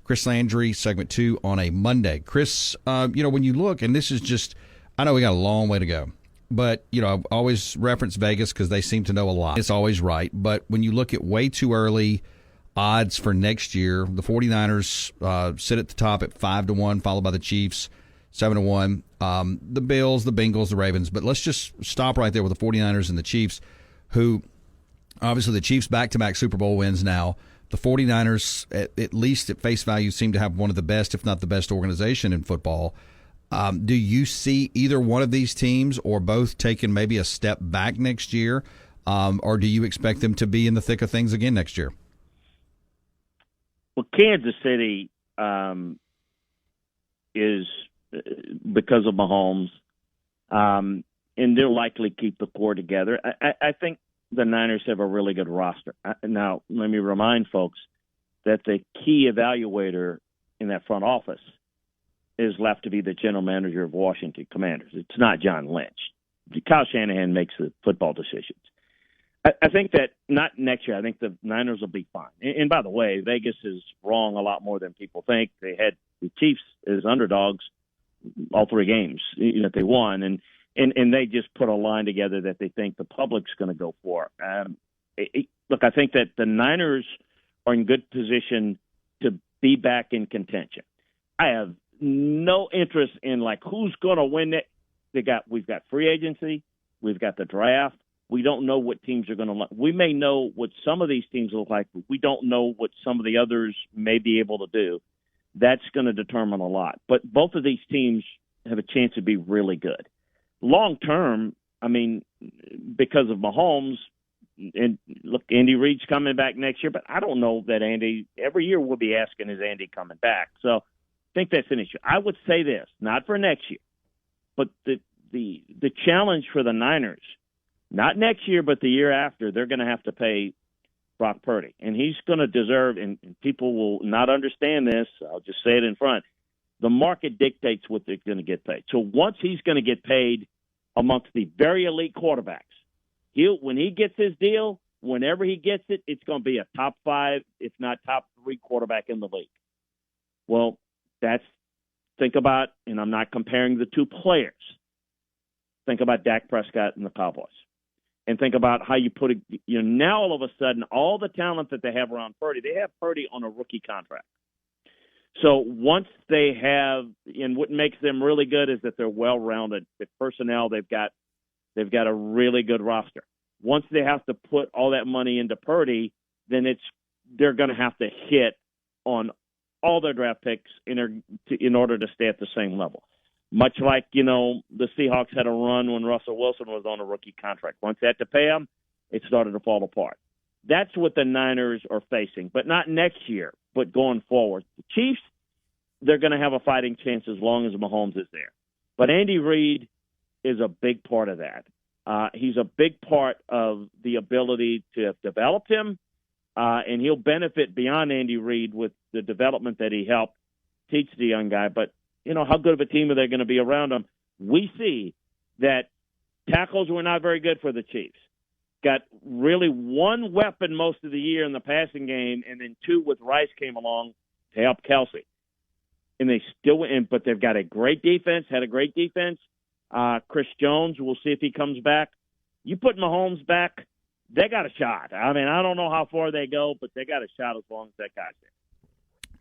Chris Landry, segment 2 on a Monday. Chris, when you look, and this is just, I know we got a long way to go, but, I always reference Vegas because they seem to know a lot. It's always right. But when you look at way too early odds for next year, the 49ers sit at the top at 5-1, followed by the Chiefs, 7-1. The Bills, the Bengals, the Ravens. But let's just stop right there with the 49ers and the Chiefs, who obviously the Chiefs back-to-back Super Bowl wins now. The 49ers, at least at face value, seem to have one of the best, if not the best, organization in football. Do you see either one of these teams or both taking maybe a step back next year, or do you expect them to be in the thick of things again next year? Well, Kansas City is because of Mahomes, and they'll likely keep the core together. I think the Niners have a really good roster. Now, let me remind folks that the key evaluator in that front office is left to be the general manager of Washington Commanders. It's not John Lynch. Kyle Shanahan makes the football decisions. I think that not next year. I think the Niners will be fine. And by the way, Vegas is wrong a lot more than people think. They had the Chiefs as underdogs all 3 games that they won, and they just put a line together that they think the public's going to go for. Look, I think that the Niners are in good position to be back in contention. I have no interest in who's going to win it. We've got free agency, we've got the draft. We don't know what teams are going to look. We may know what some of these teams look like, but we don't know what some of the others may be able to do. That's going to determine a lot. But both of these teams have a chance to be really good. Long term, because of Mahomes, and look, Andy Reid's coming back next year, but I don't know that Andy, every year we'll be asking, is Andy coming back? So I think that's an issue. I would say this, not for next year, but the challenge for the Niners, not next year, but the year after, they're going to have to pay Brock Purdy. And he's going to deserve, and people will not understand this, I'll just say it in front, the market dictates what they're going to get paid. So once he's going to get paid amongst the very elite quarterbacks, when he gets his deal, whenever he gets it, it's going to be a top 5, if not top 3 quarterback in the league. Well, think about, and I'm not comparing the 2 players, think about Dak Prescott and the Cowboys. And think about how you put it. Now all of a sudden, all the talent that they have around Purdy, they have Purdy on a rookie contract. So once they have, and what makes them really good is that they're well-rounded. The personnel, they've got a really good roster. Once they have to put all that money into Purdy, then they're going to have to hit on all their draft picks in order to stay at the same level. Much like, the Seahawks had a run when Russell Wilson was on a rookie contract. Once they had to pay him, it started to fall apart. That's what the Niners are facing, but not next year, but going forward. The Chiefs, they're going to have a fighting chance as long as Mahomes is there. But Andy Reid is a big part of that. He's a big part of the ability to have developed him, and he'll benefit beyond Andy Reid with the development that he helped teach the young guy. But how good of a team are they going to be around him? We see that tackles were not very good for the Chiefs. Got really one weapon most of the year in the passing game, and then 2 with Rice came along to help Kelsey. And they still went, but they've got a great defense, had a great defense. Chris Jones, we'll see if he comes back. You put Mahomes back, they got a shot. I don't know how far they go, but they got a shot as long as that guy's there.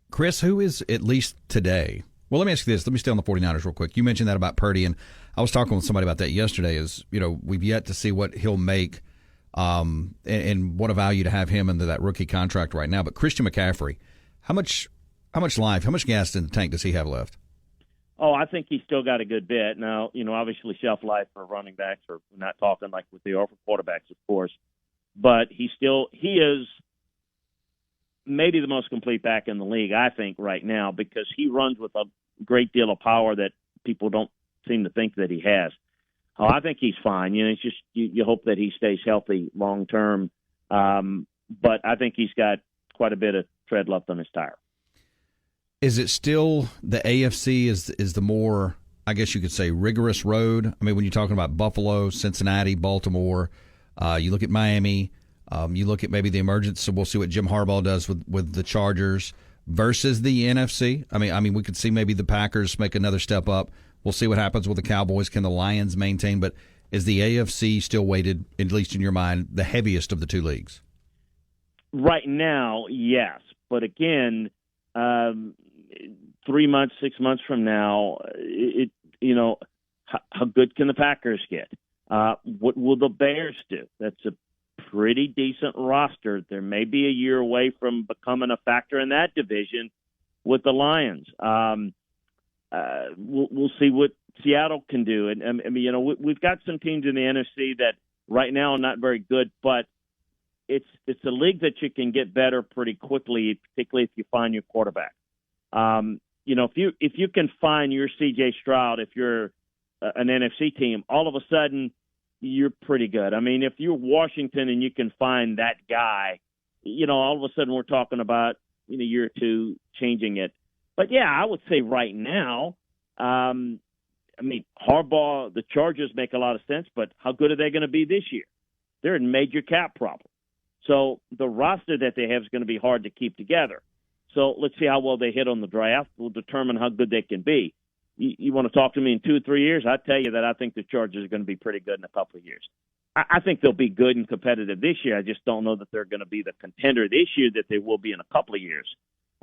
Chris, who is, at least today, well, let me ask you this. Let me stay on the 49ers real quick. You mentioned that about Purdy, and I was talking with somebody about that yesterday is, we've yet to see what he'll make and what a value to have him into that rookie contract right now. But Christian McCaffrey, how much gas in the tank does he have left? Oh, I think he's still got a good bit. Now, obviously shelf life for running backs, or we're not talking like with the offer quarterbacks, of course. But he is maybe the most complete back in the league, I think, right now, because he runs with a great deal of power that people don't seem to think that he has. Oh, I think he's fine. It's just you hope that he stays healthy long term. But I think he's got quite a bit of tread left on his tire. Is it still the AFC is the more, I guess you could say, rigorous road? When you're talking about Buffalo, Cincinnati, Baltimore, you look at Miami, you look at maybe the emergence, so we'll see what Jim Harbaugh does with the Chargers. versus the NFC? I mean, we could see maybe the Packers make another step up. We'll see what happens with the Cowboys. Can the Lions maintain? But is the AFC still weighted, at least in your mind, the heaviest of the two leagues? Right now, yes. But again, 3 months, 6 months from now, how good can the Packers get? What will the Bears do? That's a pretty decent roster. There may be a year away from becoming a factor in that division with the Lions. We'll see what Seattle can do. And I mean, we've got some teams in the NFC that right now are not very good, but it's a league that you can get better pretty quickly, particularly if you find your quarterback. If you can find your C.J. Stroud, if you're an NFC team, all of a sudden you're pretty good. I mean, if you're Washington and you can find that guy, all of a sudden we're talking about in a year or two changing it. But yeah, I would say right now, Harbaugh, the Chargers make a lot of sense, but how good are they going to be this year? They're in major cap problem. So the roster that they have is going to be hard to keep together. So let's see how well they hit on the draft. We'll determine how good they can be. You want to talk to me in 2 or 3 years? I tell you that I think the Chargers are going to be pretty good in a couple of years. I think they'll be good and competitive this year. I just don't know that they're going to be the contender this year that they will be in a couple of years.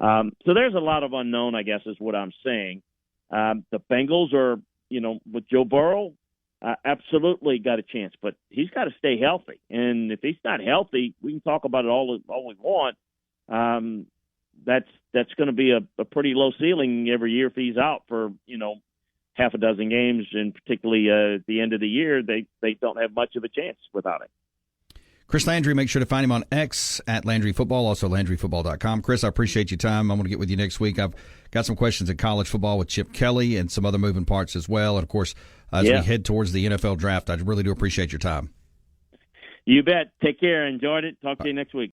So there's a lot of unknown, I guess, is what I'm saying. The Bengals are, with Joe Burrow, absolutely got a chance, but he's got to stay healthy. And if he's not healthy, we can talk about it all we want. That's going to be a pretty low ceiling every year if he's out for, half a dozen games, and particularly at the end of the year, they don't have much of a chance without it. Chris Landry, make sure to find him on X at Landry Football, also LandryFootball.com. Chris, I appreciate your time. I'm going to get with you next week. I've got some questions in college football with Chip Kelly and some other moving parts as well. And, of course, as we head towards the NFL draft, I really do appreciate your time. You bet. Take care. Enjoyed it. Talk to you next week.